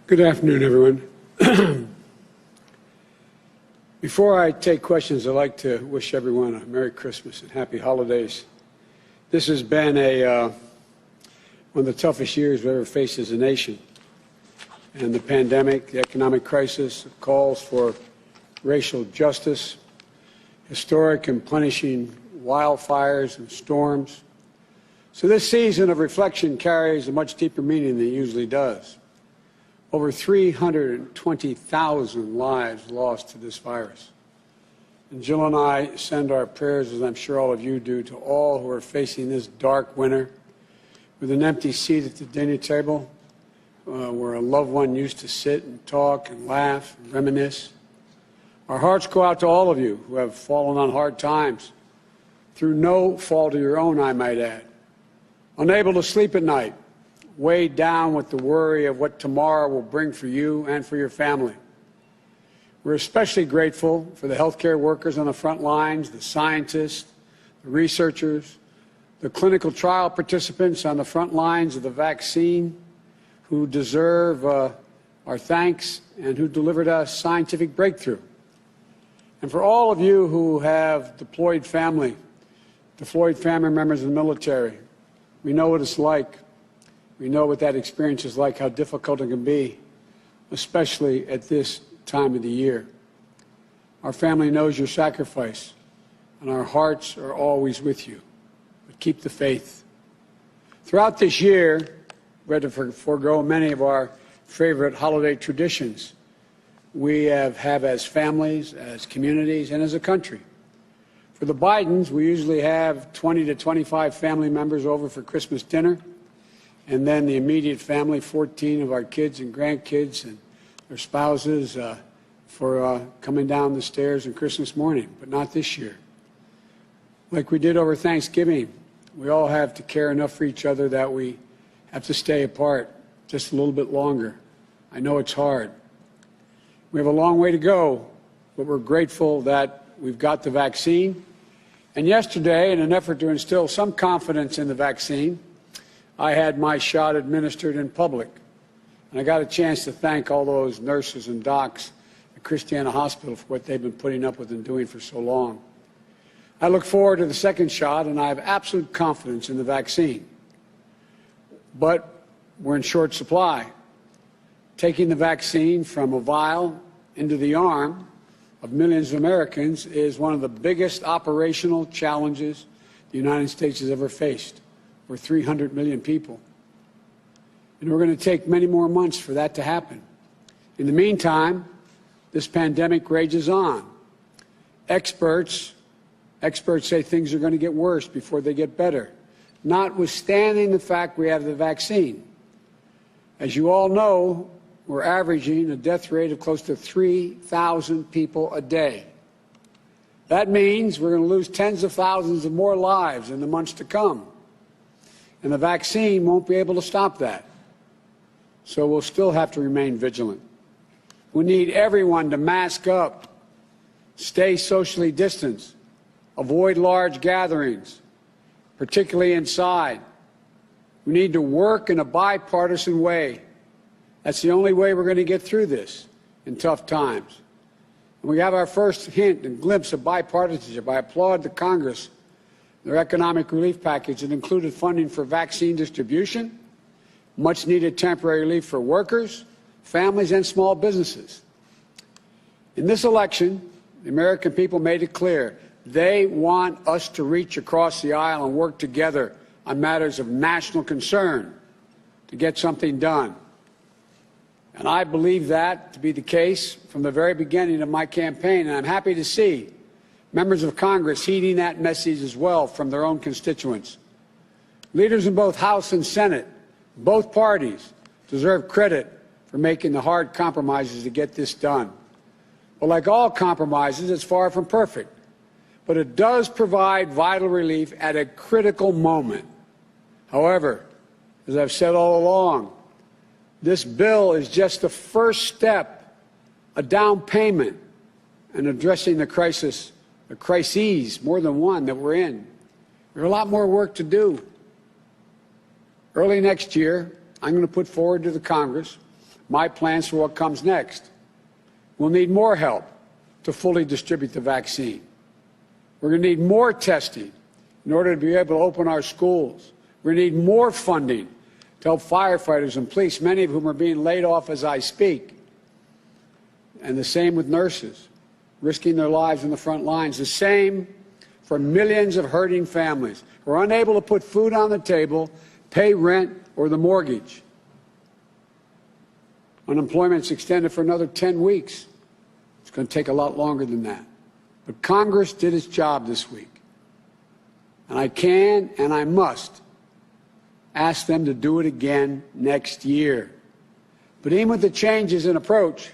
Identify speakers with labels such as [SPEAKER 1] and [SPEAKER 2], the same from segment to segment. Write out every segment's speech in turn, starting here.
[SPEAKER 1] Good afternoon, everyone. Before I take questions, I'd like to wish everyone a Merry Christmas and Happy Holidays. This has been one of the toughest years we've ever faced as a nation. And the pandemic, the economic crisis, the calls for racial justice, historic and punishing wildfires and storms. So this season of reflection carries a much deeper meaning than it usually does. Over 320,000 lives lost to this virus. And Jill and I send our prayers, as I'm sure all of you do, to all who are facing this dark winter with an empty seat at the dinner table where a loved one used to sit and talk and laugh and reminisce. Our hearts go out to all of you who have fallen on hard times, through no fault of your own, I might add. Unable to sleep at night, weighed down with the worry of what tomorrow will bring for you and for your family. We're especially grateful for the healthcare workers on the front lines, the scientists, the researchers, the clinical trial participants on the front lines of the vaccine who deserve our thanks and who delivered us scientific breakthrough. And for all of you who have deployed family members in the military, we know what it's like. We know what that experience is like, how difficult it can be, especially at this time of the year. Our family knows your sacrifice, and our hearts are always with you. But keep the faith. Throughout this year, we had to forego many of our favorite holiday traditions we have as families, as communities, and as a country. For the Bidens, we usually have 20 to 25 family members over for Christmas dinner. And then the immediate family, 14 of our kids and grandkids and their spouses for coming down the stairs on Christmas morning, but not this year. Like we did over Thanksgiving, we all have to care enough for each other that we have to stay apart just a little bit longer. I know it's hard. We have a long way to go, but we're grateful that we've got the vaccine. And yesterday, in an effort to instill some confidence in the vaccine, I had my shot administered in public, and I got a chance to thank all those nurses and docs at Christiana Hospital for what they've been putting up with and doing for so long. I look forward to the second shot, and I have absolute confidence in the vaccine. But we're in short supply. Taking the vaccine from a vial into the arm of millions of Americans is one of the biggest operational challenges the United States has ever faced. We're 300 million people. And we're going to take many more months for that to happen. In the meantime, this pandemic rages on. Experts say things are going to get worse before they get better, notwithstanding the fact we have the vaccine. As you all know, we're averaging a death rate of close to 3,000 people a day. That means we're going to lose tens of thousands of more lives in the months to come. And the vaccine won't be able to stop that. So we'll still have to remain vigilant. We need everyone to mask up, stay socially distanced, avoid large gatherings, particularly inside. We need to work in a bipartisan way. That's the only way we're going to get through this in tough times. And we have our first hint and glimpse of bipartisanship. I applaud the Congress. Their economic relief package that included funding for vaccine distribution, much needed temporary relief for workers, families, and small businesses. In this election, the American people made it clear they want us to reach across the aisle and work together on matters of national concern to get something done. And I believe that to be the case from the very beginning of my campaign, and I'm happy to see members of Congress heeding that message as well from their own constituents. Leaders in both House and Senate, both parties, deserve credit for making the hard compromises to get this done. But like all compromises, it's far from perfect. But it does provide vital relief at a critical moment. However, as I've said all along, this bill is just the first step, a down payment in addressing the crises, more than one, that we're in. There's a lot more work to do. Early next year, I'm going to put forward to the Congress my plans for what comes next. We'll need more help to fully distribute the vaccine. We're going to need more testing in order to be able to open our schools. We're going to need more funding to help firefighters and police, many of whom are being laid off as I speak. And the same with nurses, risking their lives in the front lines. The same for millions of hurting families who are unable to put food on the table, pay rent or the mortgage. Unemployment's extended for another 10 weeks. It's going to take a lot longer than that. But Congress did its job this week. And I can and I must ask them to do it again next year. But even with the changes in approach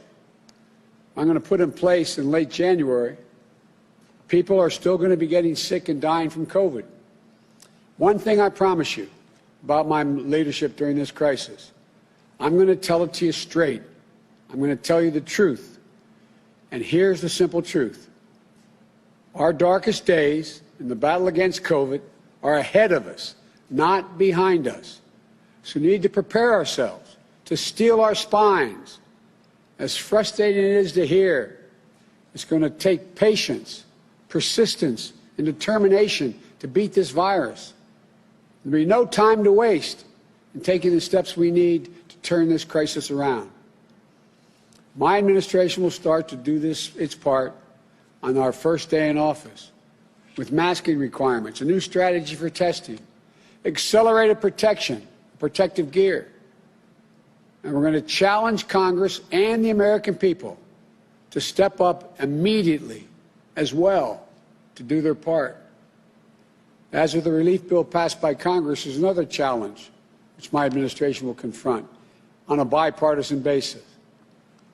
[SPEAKER 1] I'm going to put in place in late January, people are still going to be getting sick and dying from COVID. One thing I promise you about my leadership during this crisis, I'm going to tell it to you straight. I'm going to tell you the truth. And here's the simple truth. Our darkest days in the battle against COVID are ahead of us, not behind us. So we need to prepare ourselves to steel our spines. As frustrating it is to hear, it's going to take patience, persistence, and determination to beat this virus. There'll be no time to waste in taking the steps we need to turn this crisis around. My administration will start to do its part on our first day in office, with masking requirements, a new strategy for testing, accelerated protection, protective gear. And we're going to challenge Congress and the American people to step up immediately as well to do their part. As with the relief bill passed by Congress, there's another challenge which my administration will confront on a bipartisan basis: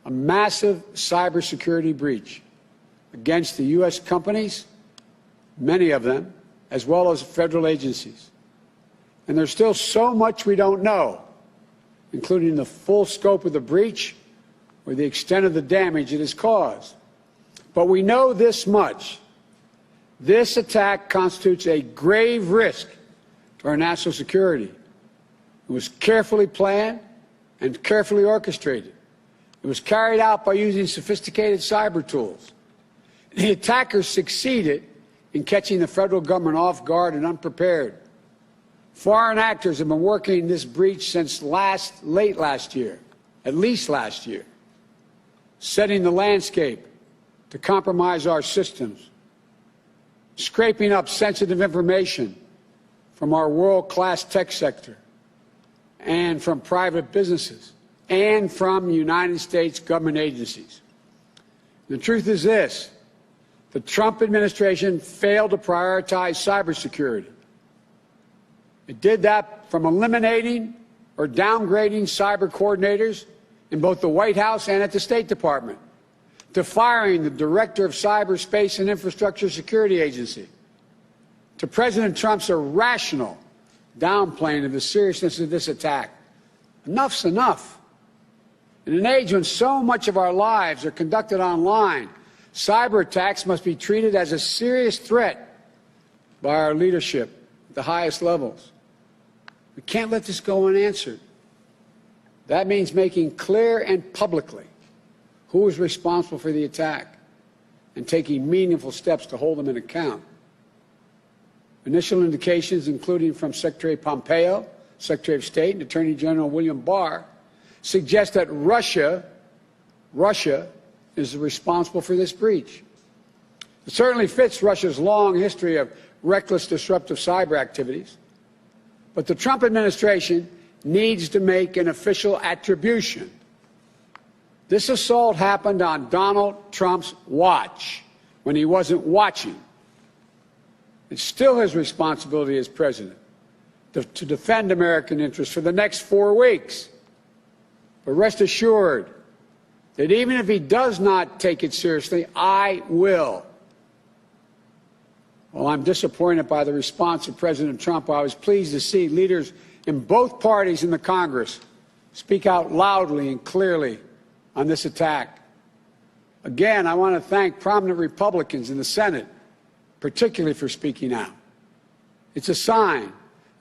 [SPEAKER 1] a massive cybersecurity breach against the U.S. companies, many of them, as well as federal agencies. And there's still so much we don't know, including the full scope of the breach or the extent of the damage it has caused. But we know this much. This attack constitutes a grave risk to our national security. It was carefully planned and carefully orchestrated. It was carried out by using sophisticated cyber tools. The attackers succeeded in catching the federal government off guard and unprepared. Foreign actors have been working this breach since late last year, at least last year, setting the landscape to compromise our systems, scraping up sensitive information from our world-class tech sector and from private businesses and from United States government agencies. The truth is this: the Trump administration failed to prioritize cybersecurity. It did that from eliminating or downgrading cyber coordinators in both the White House and at the State Department, to firing the director of Cyberspace and Infrastructure Security Agency, to President Trump's irrational downplaying of the seriousness of this attack. Enough's enough. In an age when so much of our lives are conducted online, cyber attacks must be treated as a serious threat by our leadership at the highest levels. We can't let this go unanswered. That means making clear and publicly who is responsible for the attack and taking meaningful steps to hold them in account. Initial indications, including from Secretary Pompeo, Secretary of State, and Attorney General William Barr, suggest that Russia is responsible for this breach. It certainly fits Russia's long history of reckless, disruptive cyber activities. But the Trump administration needs to make an official attribution. This assault happened on Donald Trump's watch, when he wasn't watching. It's still his responsibility as president to defend American interests for the next 4 weeks. But rest assured that even if he does not take it seriously, I will. While I'm disappointed by the response of President Trump, I was pleased to see leaders in both parties in the Congress speak out loudly and clearly on this attack. Again, I want to thank prominent Republicans in the Senate, particularly for speaking out. It's a sign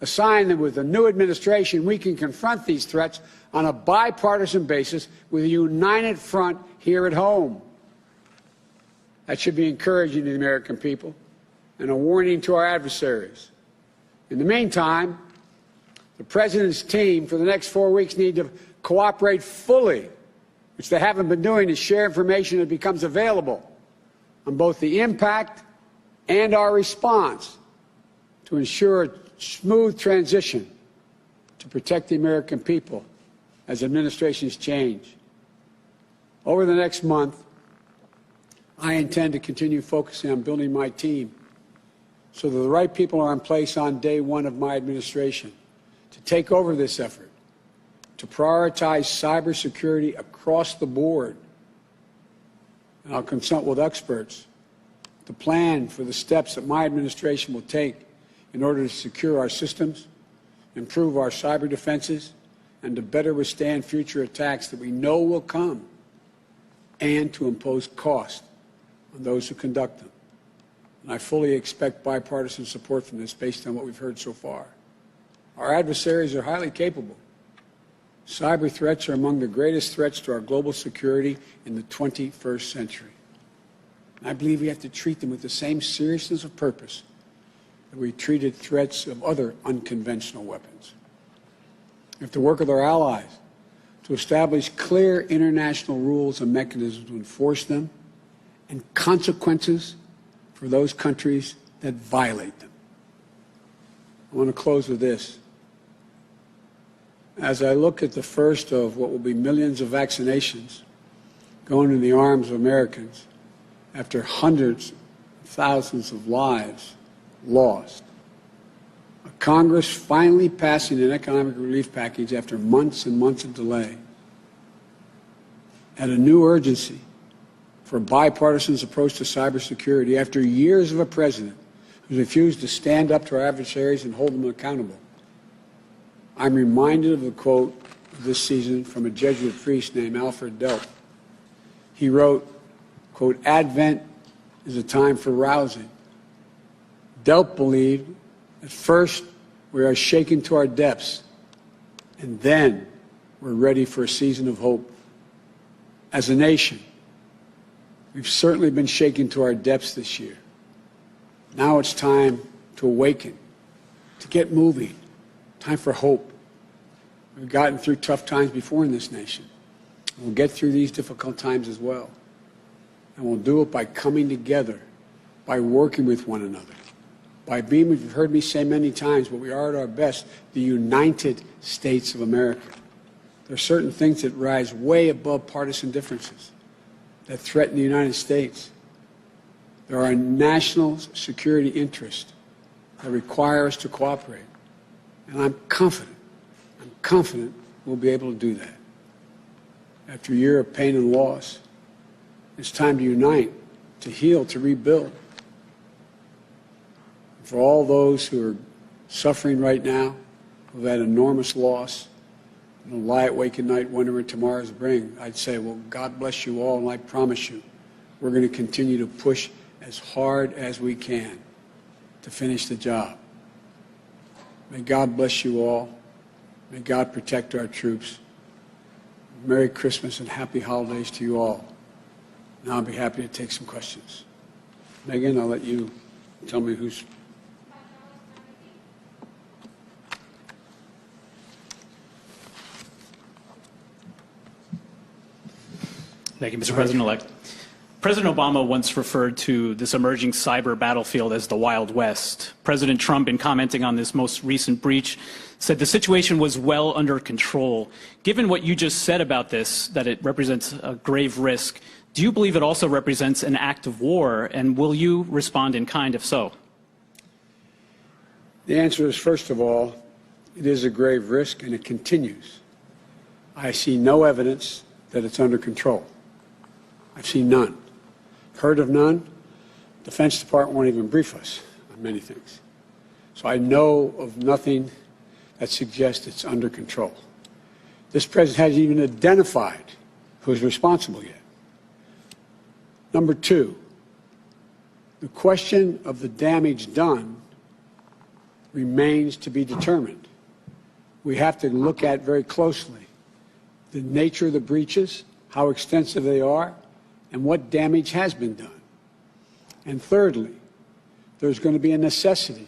[SPEAKER 1] a sign that with the new administration we can confront these threats on a bipartisan basis with a united front here at home. That should be encouraging to the American people and a warning to our adversaries. In the meantime, the President's team for the next 4 weeks need to cooperate fully, which they haven't been doing, to share information that becomes available on both the impact and our response to ensure a smooth transition to protect the American people as administrations change. Over the next month, I intend to continue focusing on building my team so that the right people are in place on day one of my administration to take over this effort, to prioritize cybersecurity across the board. And I'll consult with experts to plan for the steps that my administration will take in order to secure our systems, improve our cyber defenses, and to better withstand future attacks that we know will come, and to impose cost on those who conduct them. And I fully expect bipartisan support from this based on what we've heard so far. Our adversaries are highly capable. Cyber threats are among the greatest threats to our global security in the 21st century. And I believe we have to treat them with the same seriousness of purpose that we treated threats of other unconventional weapons. We have to work with our allies to establish clear international rules and mechanisms to enforce them, and consequences for those countries that violate them. I want to close with this. As I look at the first of what will be millions of vaccinations going in the arms of Americans after hundreds of thousands of lives lost, a Congress finally passing an economic relief package after months and months of delay, and a new urgency for a bipartisan approach to cybersecurity after years of a president who refused to stand up to our adversaries and hold them accountable. I'm reminded of the quote this season from a Jesuit priest named Alfred Delp. He wrote, quote, "Advent is a time for rousing." Delp believed at first we are shaken to our depths, and then we're ready for a season of hope. As a nation, we've certainly been shaken to our depths this year. Now it's time to awaken, to get moving, time for hope. We've gotten through tough times before in this nation. We'll get through these difficult times as well. And we'll do it by coming together, by working with one another, by being, you've heard me say many times, but we are at our best, the United States of America. There are certain things that rise way above partisan differences that threaten the United States. There are national security interests that require us to cooperate. And I'm confident we'll be able to do that. After a year of pain and loss, it's time to unite, to heal, to rebuild. For all those who are suffering right now, who've had enormous loss, and lie awake at night wondering what tomorrow's bring, I'd say, well, God bless you all, and I promise you, we're going to continue to push as hard as we can to finish the job. May God bless you all. May God protect our troops. Merry Christmas and happy holidays to you all. Now I'll be happy to take some questions. Megan, I'll let you tell me who's...
[SPEAKER 2] Thank you, Mr. President-elect. President Obama once referred to this emerging cyber battlefield as the Wild West. President Trump, in commenting on this most recent breach, said the situation was well under control. Given what you just said about this, that it represents a grave risk, do you believe it also represents an act of war, and will you respond in kind if so?
[SPEAKER 1] The answer is, first of all, it is a grave risk, and it continues. I see no evidence that it's under control. I've seen none. Heard of none. The Defense Department won't even brief us on many things. So I know of nothing that suggests it's under control. This president hasn't even identified who's responsible yet. Number two, the question of the damage done remains to be determined. We have to look at very closely the nature of the breaches, how extensive they are, and what damage has been done. And thirdly, there's going to be a necessity,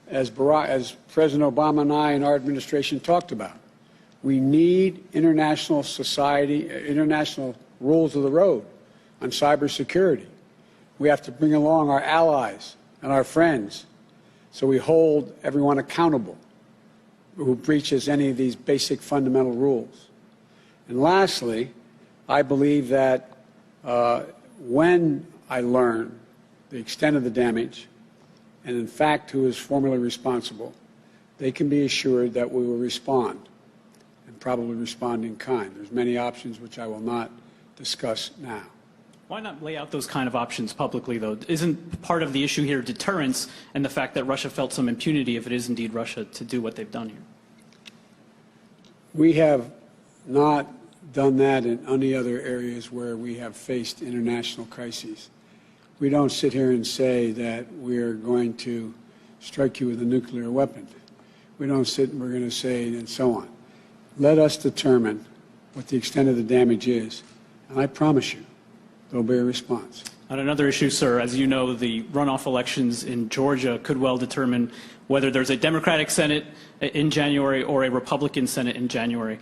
[SPEAKER 1] as President Obama and I and our administration talked about. We need international rules of the road on cybersecurity. We have to bring along our allies and our friends so we hold everyone accountable who breaches any of these basic fundamental rules. And lastly, I believe that when I learn the extent of the damage and, in fact, who is formally responsible, they can be assured that we will respond, and probably respond in kind. There's many options which I will not discuss now.
[SPEAKER 2] Why not lay out those kind of options publicly, though? Isn't part of the issue here deterrence and the fact that Russia felt some impunity, if it is indeed Russia, to do what they've done here?
[SPEAKER 1] We have not done that in any other areas where we have faced international crises. We don't sit here and say that we're going to strike you with a nuclear weapon. We don't sit and we're going to say and so on. Let us determine what the extent of the damage is, and I promise you there'll be a response.
[SPEAKER 2] On another issue, sir, as you know, the runoff elections in Georgia could well determine whether there's a Democratic Senate in January or a Republican Senate in January.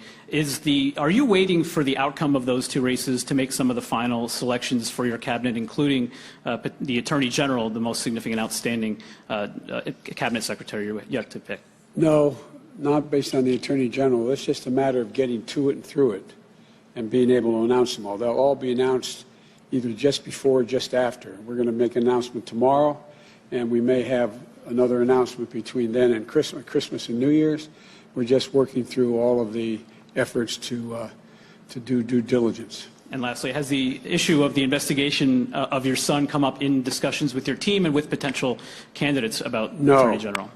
[SPEAKER 2] Are you waiting for the outcome of those two races to make some of the final selections for your cabinet, including the Attorney General, the most significant outstanding cabinet secretary you have to pick?
[SPEAKER 1] No, not based on the Attorney General. It's just a matter of getting to it and through it and being able to announce them all. They'll all be announced either just before or just after. We're going to make an announcement tomorrow, and we may have another announcement between then and Christmas and New Year's. We're just working through all of the efforts to do due diligence.
[SPEAKER 2] And lastly, has the issue of the investigation of your son come up in discussions with your team and with potential candidates about Attorney General?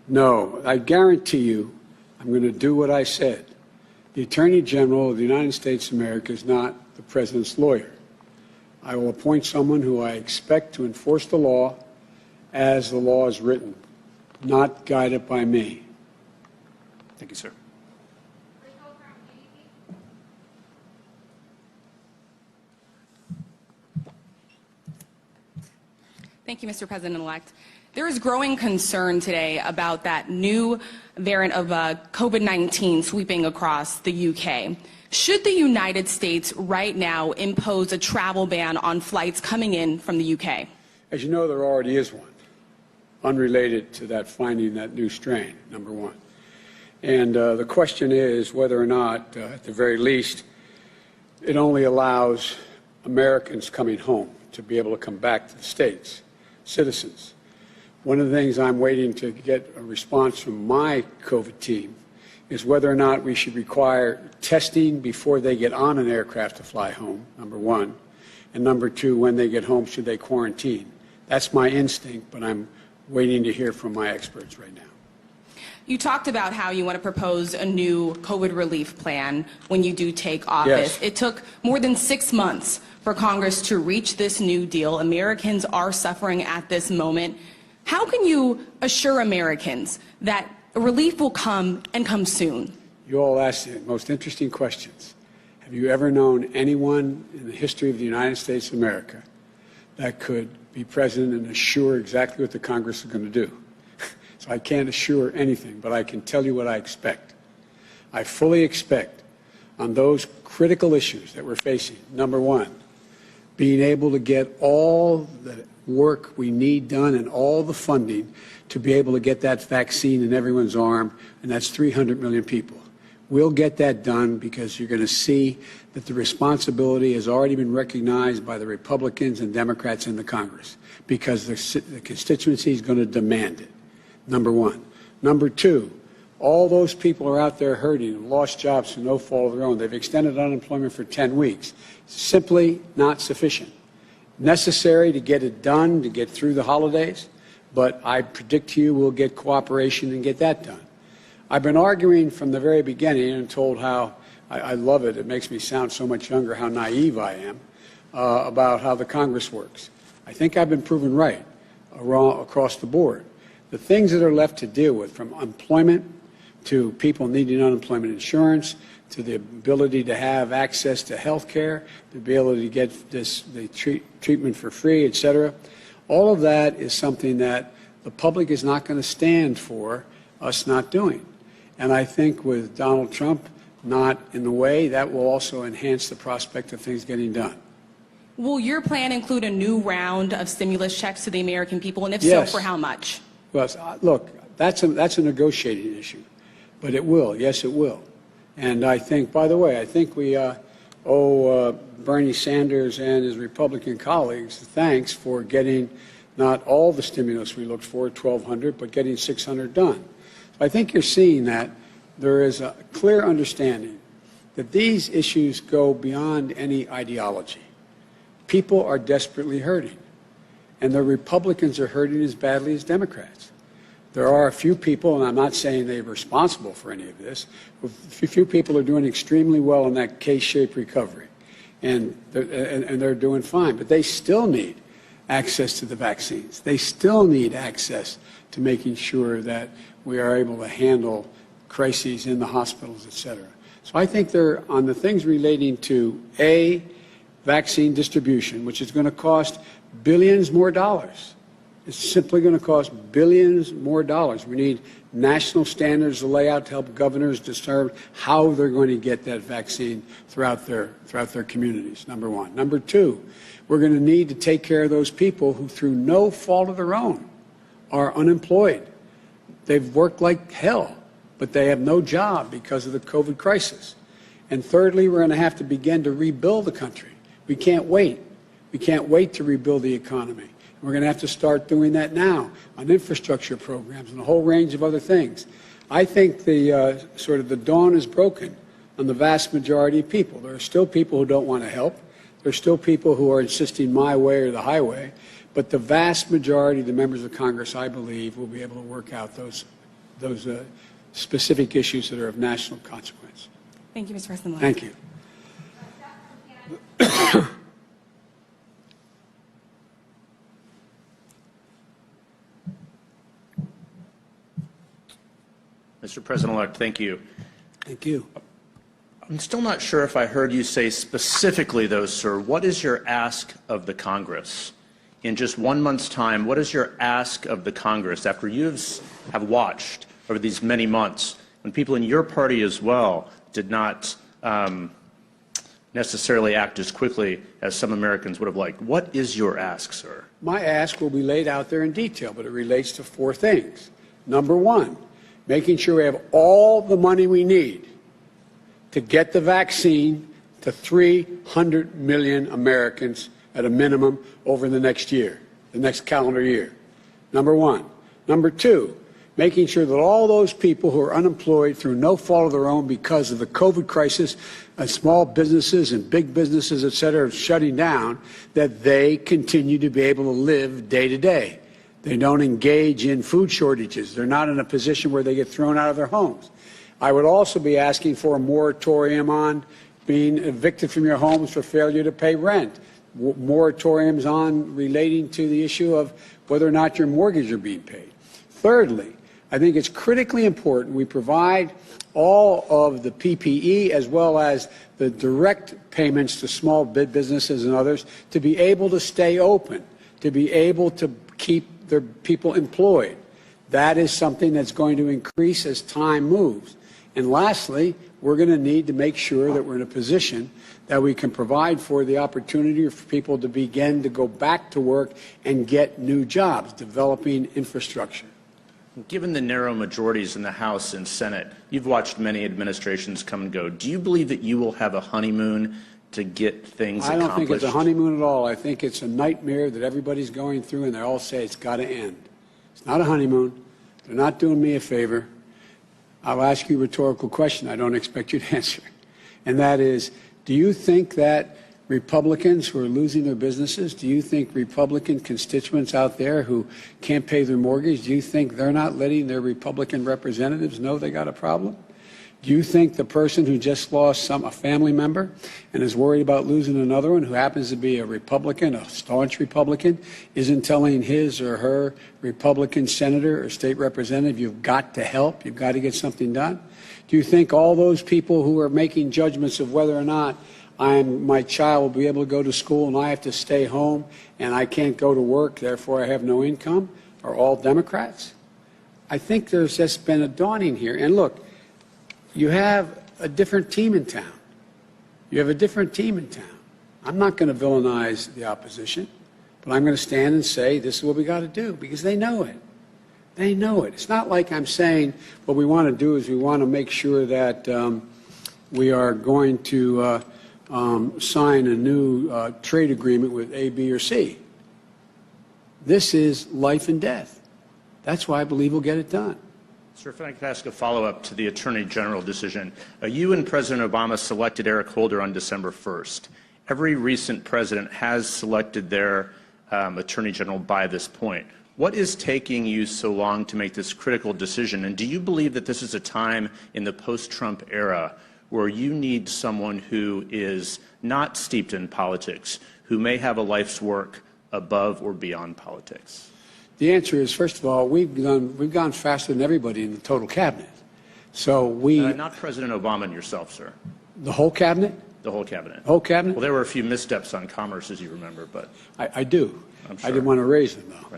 [SPEAKER 1] No. I guarantee you I'm going to do what I said. The Attorney General of the United States of America is not the President's lawyer. I will appoint someone who I expect to enforce the law as the law is written, not guided by me.
[SPEAKER 2] Thank you, sir.
[SPEAKER 3] Thank you, Mr. President-elect. There is growing concern today about that new variant of COVID-19 sweeping across the UK. Should the United States right now impose a travel ban on flights coming in from the UK?
[SPEAKER 1] As you know, there already is one, unrelated to that finding that new strain, number one. And the question is whether or not, at the very least, it only allows Americans coming home to be able to come back to the States, citizens. One of the things I'm waiting to get a response from my COVID team is whether or not we should require testing before they get on an aircraft to fly home, number one. And number two, when they get home, should they quarantine? That's my instinct, but I'm waiting to hear from my experts right now.
[SPEAKER 3] You talked about how you want to propose a new COVID relief plan when you do take office.
[SPEAKER 1] Yes.
[SPEAKER 3] It took more than 6 months for Congress to reach this new deal. Americans are suffering at this moment. How can you assure Americans that relief will come and come soon?
[SPEAKER 1] You all ask the most interesting questions. Have you ever known anyone in the history of the United States of America that could be president and assure exactly what the Congress is going to do? So I can't assure anything, but I can tell you what I expect. I fully expect on those critical issues that we're facing, number one, being able to get all the work we need done and all the funding to be able to get that vaccine in everyone's arm, and that's 300 million people. We'll get that done because you're going to see that the responsibility has already been recognized by the Republicans and Democrats in the Congress because the constituency is going to demand it, number one. Number two, all those people are out there hurting, lost jobs for no fault of their own. They've extended unemployment for 10 weeks. Simply not sufficient. Necessary to get it done, to get through the holidays, but I predict to you we'll get cooperation and get that done. I've been arguing from the very beginning and told how, I love it, it makes me sound so much younger, how naive I am, about how the Congress works. I think I've been proven right across the board. The things that are left to deal with, from employment to people needing unemployment insurance, to the ability to have access to health care, the ability to get the treatment for free, et cetera. All of that is something that the public is not going to stand for us not doing. And I think with Donald Trump not in the way, that will also enhance the prospect of things getting done.
[SPEAKER 3] Will your plan include a new round of stimulus checks to the American people? And if
[SPEAKER 1] Yes.
[SPEAKER 3] so, for how much?
[SPEAKER 1] Well, look, that's a negotiating issue, but it will. Yes, it will. And I think, by the way, I think we owe Bernie Sanders and his Republican colleagues thanks for getting not all the stimulus we looked for, 1,200, but getting 600 done. So I think you're seeing that there is a clear understanding that these issues go beyond any ideology. People are desperately hurting, and the Republicans are hurting as badly as Democrats. There are a few people, and I'm not saying they're responsible for any of this, a few people are doing extremely well in that K-shaped recovery, and they're doing fine, but they still need access to the vaccines. They still need access to making sure that we are able to handle crises in the hospitals, et cetera. So I think they're on the things relating to vaccine distribution, which is going to cost billions more dollars. It's simply going to cost billions more dollars. We need national standards to lay out to help governors discern how they're going to get that vaccine throughout their communities, number one. Number two, we're going to need to take care of those people who, through no fault of their own, are unemployed. They've worked like hell, but they have no job because of the COVID crisis. And thirdly, we're going to have to begin to rebuild the country. We can't wait. We can't wait to rebuild the economy. We're going to have to start doing that now on infrastructure programs and a whole range of other things. I think the sort of the dawn is broken on the vast majority of people. There are still people who don't want to help. There are still people who are insisting my way or the highway. But the vast majority of the members of Congress, I believe, will be able to work out those specific issues that are of national consequence.
[SPEAKER 3] Thank you, Mr. President.
[SPEAKER 1] Thank you.
[SPEAKER 4] Mr. President-elect, thank you.
[SPEAKER 1] Thank you.
[SPEAKER 4] I'm still not sure if I heard you say specifically, though, sir, what is your ask of the Congress? In just 1 month's time, what is your ask of the Congress after you have watched over these many months when people in your party as well did not necessarily act as quickly as some Americans would have liked? What is your ask, sir?
[SPEAKER 1] My ask will be laid out there in detail, but it relates to four things. Number one, making sure we have all the money we need to get the vaccine to 300 million Americans at a minimum over the next year, the next calendar year. Number one. Number two, making sure that all those people who are unemployed through no fault of their own because of the COVID crisis, small businesses and big businesses, et cetera, shutting down, that they continue to be able to live day to day. They don't engage in food shortages. They're not in a position where they get thrown out of their homes. I would also be asking for a moratorium on being evicted from your homes for failure to pay rent. Moratoriums on relating to the issue of whether or not your mortgage are being paid. Thirdly, I think it's critically important we provide all of the PPE as well as the direct payments to small businesses and others to be able to stay open, to be able to keep their people employed. That is something that's going to increase as time moves. And lastly, we're going to need to make sure that we're in a position that we can provide for the opportunity for people to begin to go back to work and get new jobs, developing infrastructure.
[SPEAKER 4] Given the narrow majorities in the House and Senate, you've watched many administrations come and go. Do you believe that you will have a honeymoon to get things accomplished?
[SPEAKER 1] I don't think it's a honeymoon at all. I think it's a nightmare that everybody's going through, and they all say it's got to end. It's not a honeymoon. They're not doing me a favor. I'll ask you a rhetorical question I don't expect you to answer, and that is, do you think that Republicans who are losing their businesses, do you think Republican constituents out there who can't pay their mortgage, do you think they're not letting their Republican representatives know they got a problem? Do you think the person who just lost a family member and is worried about losing another one, who happens to be a Republican, a staunch Republican, isn't telling his or her Republican senator or state representative, you've got to help, you've got to get something done? Do you think all those people who are making judgments of whether or not my child will be able to go to school and I have to stay home and I can't go to work, therefore I have no income, are all Democrats? I think there's just been a dawning here. And look, you have a different team in town. You have a different team in town. I'm not going to villainize the opposition, but I'm going to stand and say this is what we got to do, because they know it. They know it. It's not like I'm saying what we want to do is we want to make sure that we are going to sign a new trade agreement with A, B, or C. This is life and death. That's why I believe we'll get it done.
[SPEAKER 4] Sir, if I could ask a follow-up to the Attorney General decision. You and President Obama selected Eric Holder on December 1st. Every recent president has selected their Attorney General by this point. What is taking you so long to make this critical decision? And do you believe that this is a time in the post-Trump era where you need someone who is not steeped in politics, who may have a life's work above or beyond politics?
[SPEAKER 1] The answer is, first of all, we've gone faster than everybody in the total cabinet. So
[SPEAKER 4] not President Obama and yourself, sir.
[SPEAKER 1] The whole cabinet?
[SPEAKER 4] The whole cabinet.
[SPEAKER 1] The whole cabinet?
[SPEAKER 4] Well, there were a few missteps on commerce, as you remember, but
[SPEAKER 1] I do.
[SPEAKER 4] I'm sure.
[SPEAKER 1] I didn't want to raise them, though.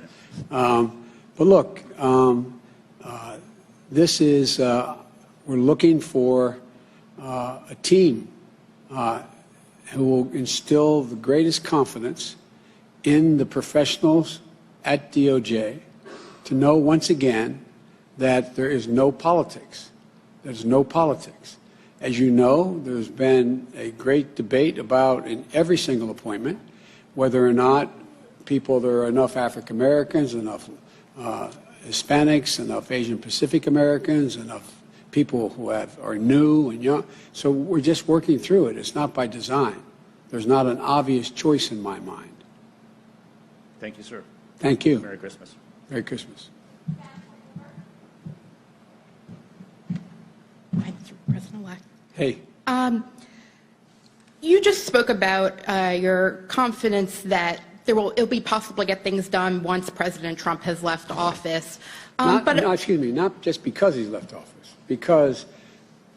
[SPEAKER 4] Right.
[SPEAKER 1] But look, this is, we're looking for a team who will instill the greatest confidence in the professionals at DOJ to know once again that there is no politics. There's no politics. As you know, there's been a great debate about, in every single appointment, whether or not there are enough African Americans, enough Hispanics, enough Asian Pacific Americans, enough people who are new and young. So we're just working through it. It's not by design. There's not an obvious choice in my mind.
[SPEAKER 4] Thank you, sir.
[SPEAKER 1] Thank you.
[SPEAKER 4] Merry Christmas.
[SPEAKER 1] Merry Christmas.
[SPEAKER 5] Hi, Mr. President-elect.
[SPEAKER 1] Hey.
[SPEAKER 5] You just spoke about your confidence that it'll be possible to get things done once President Trump has left office.
[SPEAKER 1] Excuse me, not just because he's left office, because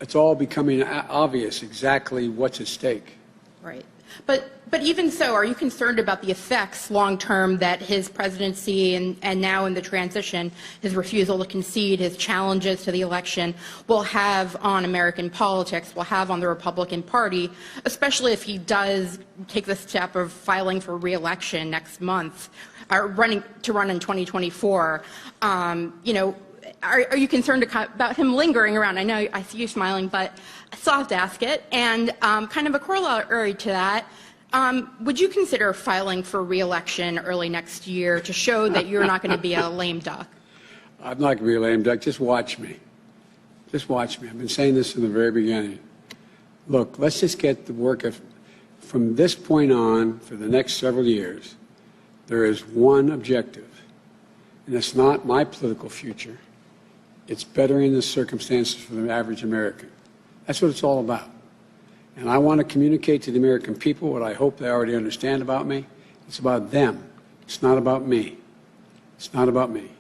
[SPEAKER 1] it's all becoming obvious exactly what's at stake.
[SPEAKER 5] Right. But even so, are you concerned about the effects long-term that his presidency and now in the transition, his refusal to concede, his challenges to the election will have on American politics, will have on the Republican Party, especially if he does take the step of filing for re-election next month, or run in 2024? You know, are you concerned about him lingering around? I know I see you smiling, but I still have to ask it. And kind of a corollary to that, would you consider filing for re-election early next year to show that you're not going to be a lame duck?
[SPEAKER 1] I'm not going to be a lame duck. Just watch me. Just watch me. I've been saying this from the very beginning. Look, let's just get the work of, from this point on, for the next several years, there is one objective, and it's not my political future. It's bettering the circumstances for the average American. That's what it's all about. And I want to communicate to the American people what I hope they already understand about me. It's about them. It's not about me. It's not about me.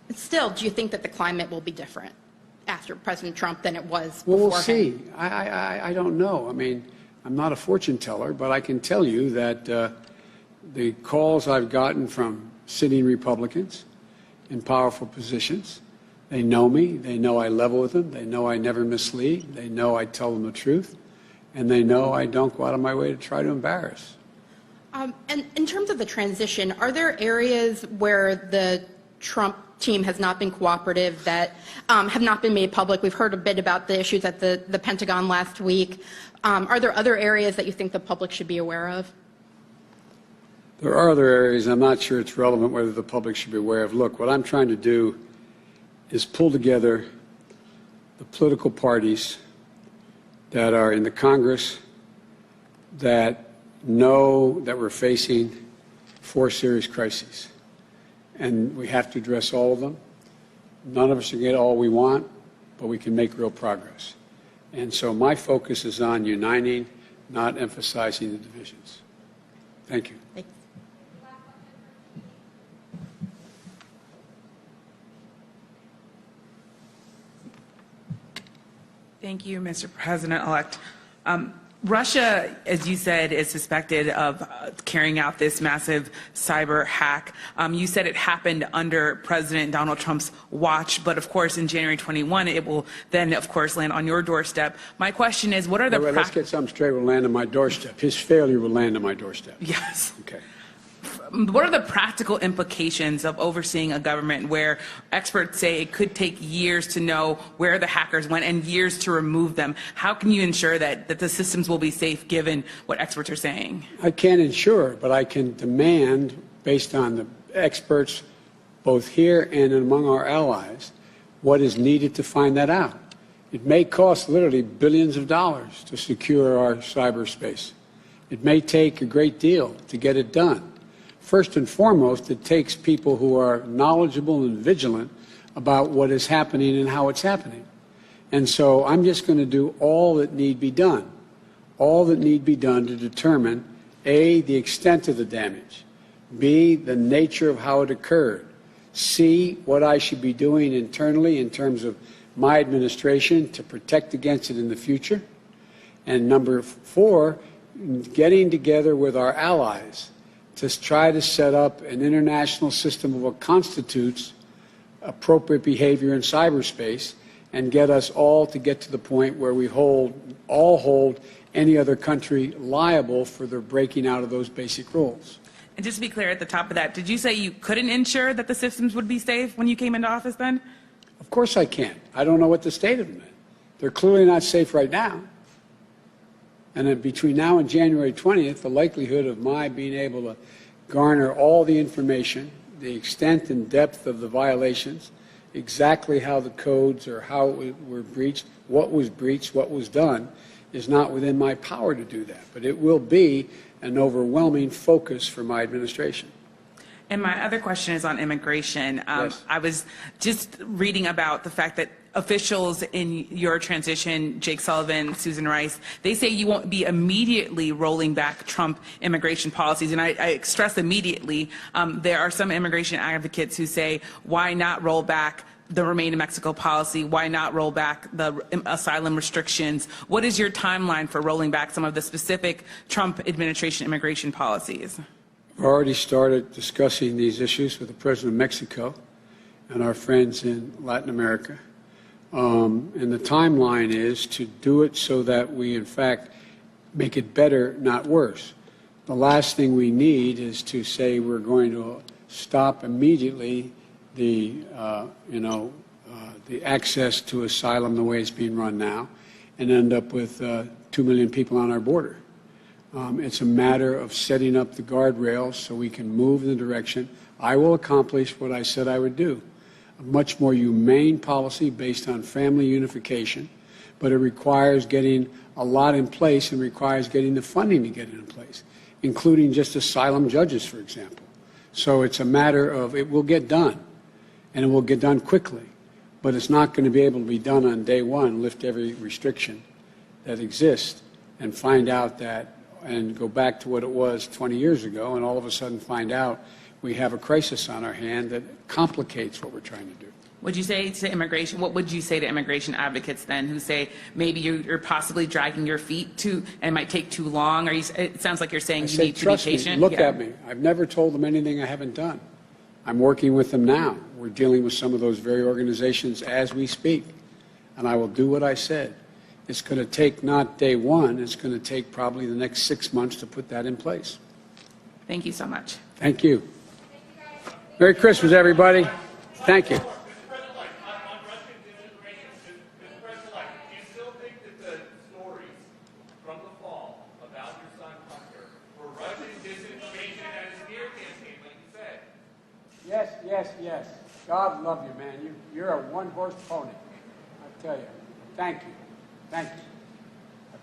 [SPEAKER 5] But still, do you think that the climate will be different after President Trump than it was
[SPEAKER 1] Well,
[SPEAKER 5] before
[SPEAKER 1] we'll see. I don't know. I mean, I'm not a fortune teller, but I can tell you that the calls I've gotten from sitting Republicans in powerful positions, they know me, they know I level with them, they know I never mislead, they know I tell them the truth, and they know I don't go out of my way to try to embarrass.
[SPEAKER 5] And in terms of the transition, are there areas where the Trump team has not been cooperative that have not been made public? We've heard a bit about the issues at the Pentagon last week. Are there other areas that you think the public should be aware of?
[SPEAKER 1] There are other areas I'm not sure it's relevant whether the public should be aware of. Look, what I'm trying to do is pull together the political parties that are in the Congress that know that we're facing 4 serious crises. And we have to address all of them. None of us can get all we want, but we can make real progress. And so my focus is on uniting, not emphasizing the divisions. Thank you.
[SPEAKER 5] Thanks.
[SPEAKER 6] Thank you, Mr. President-elect. Russia, as you said, is suspected of carrying out this massive cyber hack. You said it happened under President Donald Trump's watch, but of course in January 21, it will then, of course, land on your doorstep. My question is, what are the...
[SPEAKER 1] Wait, let's get something straight. Will land on my doorstep. His failure will land on my doorstep.
[SPEAKER 6] Yes.
[SPEAKER 1] Okay.
[SPEAKER 6] What are the practical implications of overseeing a government where experts say it could take years to know where the hackers went and years to remove them? How can you ensure that the systems will be safe given what experts are saying?
[SPEAKER 1] I can't ensure, but I can demand, based on the experts both here and among our allies, what is needed to find that out. It may cost literally billions of dollars to secure our cyberspace. It may take a great deal to get it done. First and foremost, it takes people who are knowledgeable and vigilant about what is happening and how it's happening. And so I'm just going to do all that need be done, to determine, A, the extent of the damage, B, the nature of how it occurred, C, what I should be doing internally in terms of my administration to protect against it in the future, and number 4, getting together with our allies to try to set up an international system of what constitutes appropriate behavior in cyberspace and get us all to get to the point where we all hold any other country liable for their breaking out of those basic rules.
[SPEAKER 6] And just to be clear at the top of that, did you say you couldn't ensure that the systems would be safe when you came into office then?
[SPEAKER 1] Of course I can't. I don't know what the state of them is. They're clearly not safe right now. And then between now and January 20th, the likelihood of my being able to garner all the information, the extent and depth of the violations, exactly how the codes or how it were breached, what was done, is not within my power to do that. But it will be an overwhelming focus for my administration.
[SPEAKER 6] And my other question is on immigration.
[SPEAKER 1] Yes.
[SPEAKER 6] I was just reading about the fact that officials in your transition, Jake Sullivan, Susan Rice, they say you won't be immediately rolling back Trump immigration policies. And I stress immediately. There are some immigration advocates who say, why not roll back the Remain in Mexico policy? Why not roll back the asylum restrictions? What is your timeline for rolling back some of the specific Trump administration immigration policies?
[SPEAKER 1] We've already started discussing these issues with the President of Mexico and our friends in Latin America. And the timeline is to do it so that we, in fact, make it better, not worse. The last thing we need is to say we're going to stop immediately the access to asylum the way it's being run now and end up with 2 million people on our border. It's a matter of setting up the guardrails so we can move in the direction. I will accomplish what I said I would do, a much more humane policy based on family unification, but it requires getting a lot in place and requires getting the funding to get it in place, including just asylum judges, for example. So it's a matter of it will get done, and it will get done quickly, but it's not going to be able to be done on day one, lift every restriction that exists and find out that and go back to what it was 20 years ago and all of a sudden find out we have a crisis on our hand that complicates what we're trying to do.
[SPEAKER 6] Would you say to immigration, what would you say to immigration advocates then who say maybe you're possibly dragging your feet too and it might take too long? Or it sounds like you're saying you need to be patient.
[SPEAKER 1] Look at me. I've never told them anything I haven't done. I'm working with them now. We're dealing with some of those very organizations as we speak. And I will do what I said. It's going to take not day one, it's going to take probably the next 6 months to put that in place.
[SPEAKER 6] Thank you so much.
[SPEAKER 1] Thank you. Merry Christmas, everybody. Thank you. Yes. God love you, man. You're a one-horse pony. I tell you. Thank you. I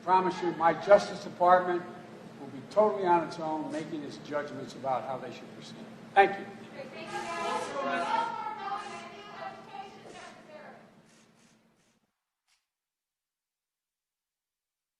[SPEAKER 1] promise you, my Justice Department will be totally on its own, making its judgments about how they should proceed. Thank you.